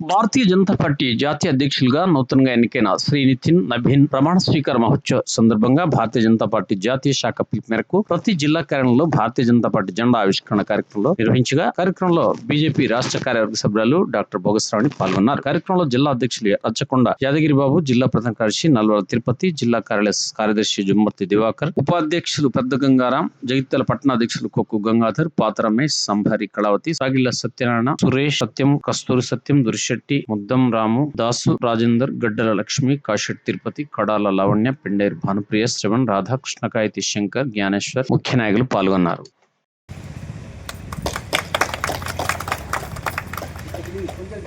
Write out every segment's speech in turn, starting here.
Bharatiya Janata party జాతీయ అధ్యక్షులుగా నూతనంగా ఎన్నికైన శ్రీ నితిన్ నబీన్ ప్రమాణ స్వీకార మహోత్సవ సందర్భంగా భారతీయ జనతా పార్టీ జాతీయ శాఖ పిలుపు మేరకు ప్రతి జిల్లా కార్యాలయంలో భారతీయ జనతా పార్టీ జెండా ఆవిష్కరణ కార్యక్రమంలో నిర్వహించగా కార్యక్రమంలో బీజేపీ రాష్ట్ర కార్యవర్గ సభ్యులు డాక్టర్ బోగస్రావణి పాల్గొన్నారు. కార్యక్రమంలో జిల్లా అధ్యక్షులు రచ్చకొండ యాదగిరి బాబు, జిల్లా ప్రధాన కార్యదర్శి నల్వల తిరుపతి, జిల్లా కార్యదర్శి జుమ్మర్తి దివాకర్, ఉపాధ్యక్షులు పెద్ద గంగారాం, జగిత్యాల పట్టణాధ్యక్షులు కొక్కు గంగాధర్, పాత రమేష్, సంభారి కళావతి, సాగిళ్ల సత్యనారాయణ, సురేష్, సత్యం, కస్తూరి సత్యం, దురిశెట్టి, ముద్దం రాము, దాసు రాజేందర్, గడ్డల లక్ష్మి, కాశెట్టి తిరుపతి, కడాల లావణ్య, పెండేరు భానుప్రియ, శ్రవణ్, రాధా, కృష్ణకాయతి శంకర్, జ్ఞానేశ్వర్ ముఖ్య నాయకులు పాల్గొన్నారు.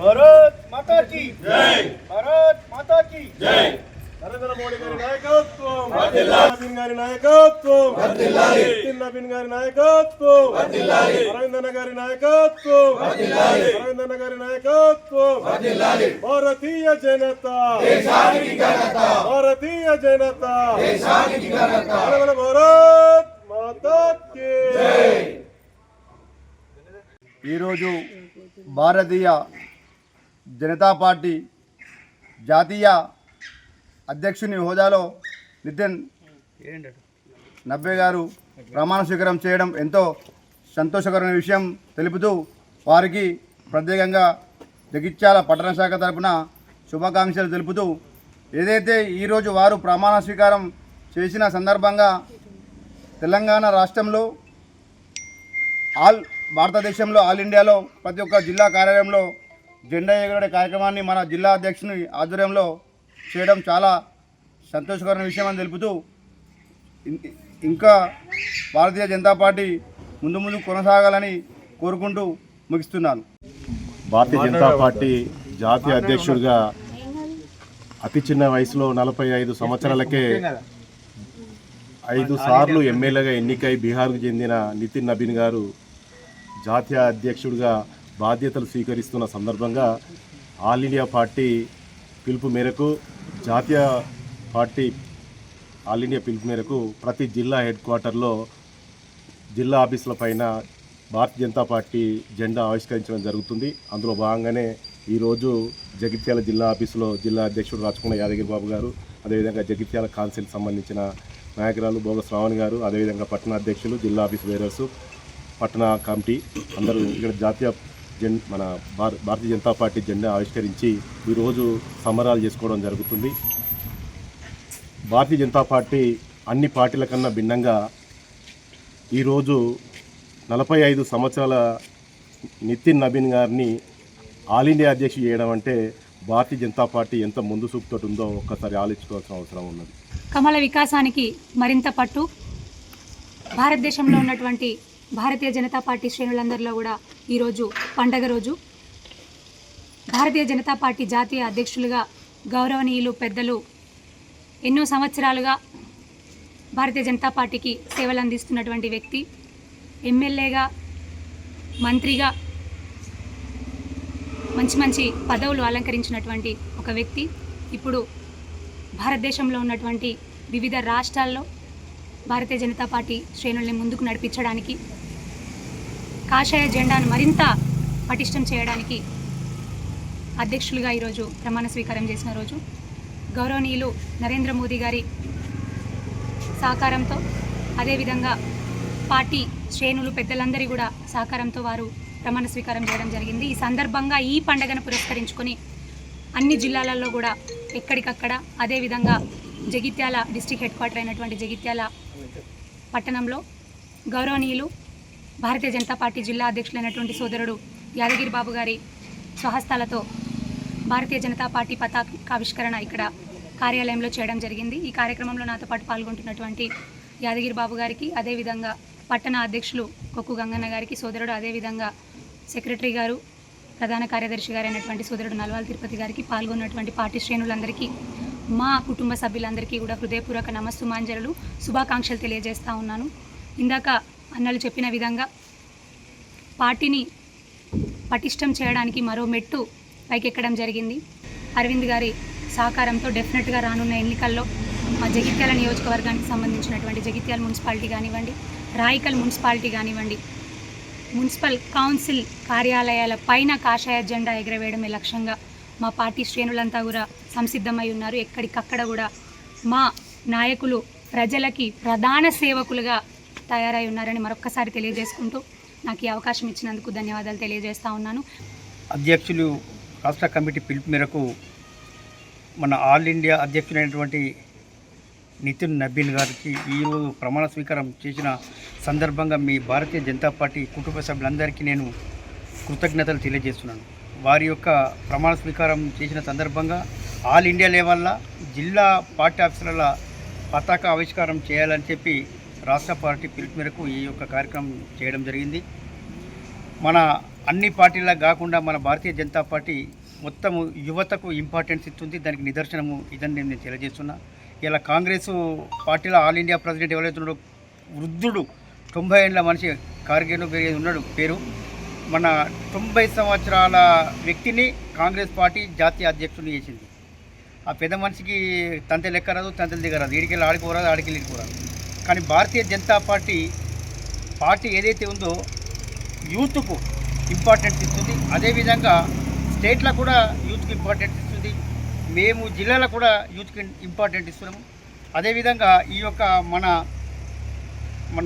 भारत माता की जय, भारत माता की जय. నరేంద్ర మోడీ గారి నాయకత్వం వర్ధిల్లాలి, నవీన్ గారి నాయకత్వం వర్ధిల్లాలి, నవీన్ గారి నాయకత్వం వర్ధిల్లాలి, అరవిందన్న గారి నాయకత్వం వర్ధిల్లాలి, అరవిందన్న గారి నాయకత్వం వర్ధిల్లాలి. భారతీయ జనతా దేశానికి ఘనత, భారతీయ జనతా దేశానికి ఘనత. భారత్ మాతా కీ జై. ఈరోజు భారతీయ జనతా పార్టీ జాతీయ అధ్యక్షుని హోదాలో నితిన్ నబ్బే గారు ప్రమాణ స్వీకారం చేయడం ఎంతో సంతోషకరమైన విషయం తెలుపుతూ వారికి ప్రత్యేకంగా జగిత్యాల పట్టణ శాఖ తరపున శుభాకాంక్షలు తెలుపుతూ, ఏదైతే ఈరోజు వారు ప్రమాణ స్వీకారం చేసిన సందర్భంగా తెలంగాణ రాష్ట్రంలో భారతదేశంలో ఆల్ ఇండియాలో ప్రతి ఒక్క జిల్లా కార్యాలయంలో జెండా ఎగరడే కార్యక్రమాన్ని మన జిల్లా అధ్యక్షుని ఆధ్వర్యంలో చేయడం చాలా సంతోషకరమైన విషయం అని తెలుపుతూ, ఇంకా భారతీయ జనతా పార్టీ ముందు కొనసాగాలని కోరుకుంటూ ముగిస్తున్నాను. భారతీయ జనతా పార్టీ జాతీయ అధ్యక్షుడిగా అతి చిన్న వయసులో 45 సంవత్సరాలకే 5 సార్లు ఎమ్మెల్యేగా ఎన్నికై బీహార్కు చెందిన నితిన్ నబీన్ గారు జాతీయ అధ్యక్షుడిగా బాధ్యతలు స్వీకరిస్తున్న సందర్భంగా ఆల్ ఇండియా పార్టీ పిలుపు మేరకు ఆల్ ఇండియా పిలుపు మేరకు ప్రతి జిల్లా హెడ్ క్వార్టర్లో జిల్లా ఆఫీసుల పైన భారతీయ జనతా పార్టీ జెండా ఆవిష్కరించడం జరుగుతుంది. అందులో భాగంగానే ఈరోజు జగిత్యాల జిల్లా ఆఫీసులో జిల్లా అధ్యక్షుడు రచ్చకొండ యాదగిరి బాబు గారు, అదేవిధంగా జగిత్యాల కౌన్సిల్ సంబంధించిన నాయకురాలు బోగస్రావణి గారు, అదేవిధంగా పట్టణ అధ్యక్షులు, జిల్లా ఆఫీస్ బేరర్సు, పట్టణ కమిటీ అందరూ ఇక్కడ మన భారతీయ జనతా పార్టీ జెండా ఆవిష్కరించి ఈరోజు సంబరాలు చేసుకోవడం జరుగుతుంది. భారతీయ జనతా పార్టీ అన్ని పార్టీల కన్నా భిన్నంగా ఈరోజు 45 సంవత్సరాల నితిన్ నబీన్ గారిని ఆల్ ఇండియా అధ్యక్షుడు చేయడం అంటే భారతీయ జనతా పార్టీ ఎంత ముందు సూపుతో ఉందో ఒక్కసారి ఆలోచించుకోవాల్సిన అవసరం ఉన్నది. కమల వికాసానికి మరింత పట్టు భారతదేశంలో ఉన్నటువంటి భారతీయ జనతా పార్టీ శ్రేణులందరిలో కూడా ఈరోజు పండగ రోజు. భారతీయ జనతా పార్టీ జాతీయ అధ్యక్షులుగా గౌరవనీయులు పెద్దలు ఎన్నో సంవత్సరాలుగా భారతీయ జనతా పార్టీకి సేవలు అందిస్తున్నటువంటి వ్యక్తి, ఎమ్మెల్యేగా, మంత్రిగా మంచి పదవులు అలంకరించినటువంటి ఒక వ్యక్తి ఇప్పుడు భారతదేశంలో ఉన్నటువంటి వివిధ రాష్ట్రాల్లో భారతీయ జనతా పార్టీ శ్రేణుల్ని ముందుకు నడిపించడానికి, కాషాయ జెండాను మరింత పటిష్టం చేయడానికి అధ్యక్షులుగా ఈరోజు ప్రమాణ స్వీకారం చేసిన రోజు. గౌరవనీయులు నరేంద్ర మోదీ గారి సహకారంతో, అదేవిధంగా పార్టీ శ్రేణులు పెద్దలందరి కూడా సహకారంతో వారు ప్రమాణ స్వీకారం చేయడం జరిగింది. ఈ సందర్భంగా ఈ పండుగను పురస్కరించుకొని అన్ని జిల్లాలలో కూడా ఎక్కడికక్కడ, అదేవిధంగా జగిత్యాల డిస్ట్రిక్ట్ హెడ్ క్వార్టర్ అయినటువంటి జగిత్యాల పట్టణంలో గౌరవనీయులు భారతీయ జనతా పార్టీ జిల్లా అధ్యక్షులైనటువంటి సోదరుడు యాదగిరి బాబు గారి స్వహస్తాలతో భారతీయ జనతా పార్టీ పతాకావిష్కరణ ఇక్కడ కార్యాలయంలో చేయడం జరిగింది. ఈ కార్యక్రమంలో నాతో పాటు పాల్గొంటున్నటువంటి యాదగిరి బాబు గారికి, అదేవిధంగా పట్టణ అధ్యక్షులు కొక్కు గంగన్న గారికి సోదరుడు, అదేవిధంగా సెక్రటరీ గారు, ప్రధాన కార్యదర్శి గారు అయినటువంటి సోదరుడు నల్వల తిరుపతి గారికి, పాల్గొన్నటువంటి పార్టీ శ్రేణులందరికీ, మా కుటుంబ సభ్యులందరికీ కూడా హృదయపూర్వక నమస్సుమాంజలు, శుభాకాంక్షలు తెలియజేస్తూ ఉన్నాను. ఇందాక అన్నలు చెప్పిన విధంగా పార్టీని పటిష్టం చేయడానికి మరో మెట్టు పైకెక్కడం జరిగింది. అరవింద్ గారి సహకారంతో డెఫినెట్గా రానున్న ఎన్నికల్లో మా జగిత్యాల నియోజకవర్గానికి సంబంధించినటువంటి జగిత్యాల మున్సిపాలిటీ కానివ్వండి, రాయికల్ మున్సిపాలిటీ కానివ్వండి, మున్సిపల్ కౌన్సిల్ కార్యాలయాల పైన కాషాయ జెండా ఎగరవేయడమే లక్ష్యంగా మా పార్టీ శ్రేణులంతా కూడా సంసిద్ధమై ఉన్నారు. ఎక్కడికక్కడ కూడా మా నాయకులు ప్రజలకి ప్రధాన సేవకులుగా తయారై ఉన్నారని మరొక్కసారి తెలియజేసుకుంటూ నాకు ఈ అవకాశం ఇచ్చినందుకు ధన్యవాదాలు తెలియజేస్తా ఉన్నాను. అధ్యక్షులు రాష్ట్ర కమిటీ పిలుపు మేరకు మన ఆల్ ఇండియా అధ్యక్షుడైనటువంటి నితిన్ నబీన్ గారికి ఈరోజు ప్రమాణ స్వీకారం చేసిన సందర్భంగా మీ భారతీయ జనతా పార్టీ కుటుంబ సభ్యులందరికీ నేను కృతజ్ఞతలు తెలియజేస్తున్నాను. వారి యొక్క ప్రమాణ స్వీకారం చేసిన సందర్భంగా ఆల్ ఇండియా లెవెల్లో జిల్లా పార్టీ ఆఫీసుల పతాక ఆవిష్కారం చేయాలని చెప్పి రాష్ట్ర పార్టీ పిలుపు మేరకు ఈ యొక్క కార్యక్రమం చేయడం జరిగింది. మన అన్ని పార్టీలకు కాకుండా మన భారతీయ జనతా పార్టీ మొత్తము యువతకు ఇంపార్టెన్స్ ఇస్తుంది. దానికి నిదర్శనము ఇదని నేను తెలియజేస్తున్నా. ఇలా కాంగ్రెస్ పార్టీలో ఆల్ ఇండియా ప్రెసిడెంట్ ఎవరైతే ఉన్నాడో వృద్ధుడు 90 ఏళ్ళ మనిషి కార్గేను ఉన్నాడు పేరు. మన 90 సంవత్సరాల వ్యక్తిని కాంగ్రెస్ పార్టీ జాతీయ అధ్యక్షుడిని చేసింది. ఆ పెద్ద మనిషికి తంతె లెక్క రాదు, తంతెలు దిగరాదు, ఈడికెళ్ళి ఆడుకోరాదు, ఆడికెళ్ళి ఇడుకోరాదు. కానీ భారతీయ జనతా పార్టీ ఏదైతే ఉందో యూత్కు ఇంపార్టెన్స్ ఇస్తుంది. అదేవిధంగా స్టేట్లో కూడా యూత్కి ఇంపార్టెన్స్ ఇస్తుంది. మేము జిల్లాలో కూడా యూత్కి ఇంపార్టెంట్ ఇస్తున్నాము. అదేవిధంగా ఈ యొక్క మన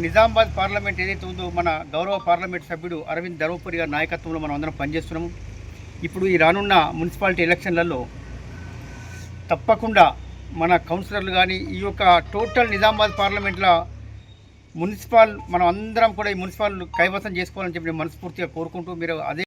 నిజామాబాద్ పార్లమెంట్ ఏదైతే ఉందో మన గౌరవ పార్లమెంట్ సభ్యుడు అరవింద్ ధర్మపురి గారి నాయకత్వంలో మనం అందరం పనిచేస్తున్నాము. ఇప్పుడు ఈ రానున్న మున్సిపాలిటీ ఎలక్షన్లలో తప్పకుండా మన కౌన్సిలర్లు కానీ ఈ యొక్క టోటల్ నిజామాబాద్ పార్లమెంట్లో మనం అందరం కూడా ఈ మున్సిపాల్ కైవసం చేసుకోవాలని చెప్పి నేను మనస్ఫూర్తిగా కోరుకుంటూ మీరు అదే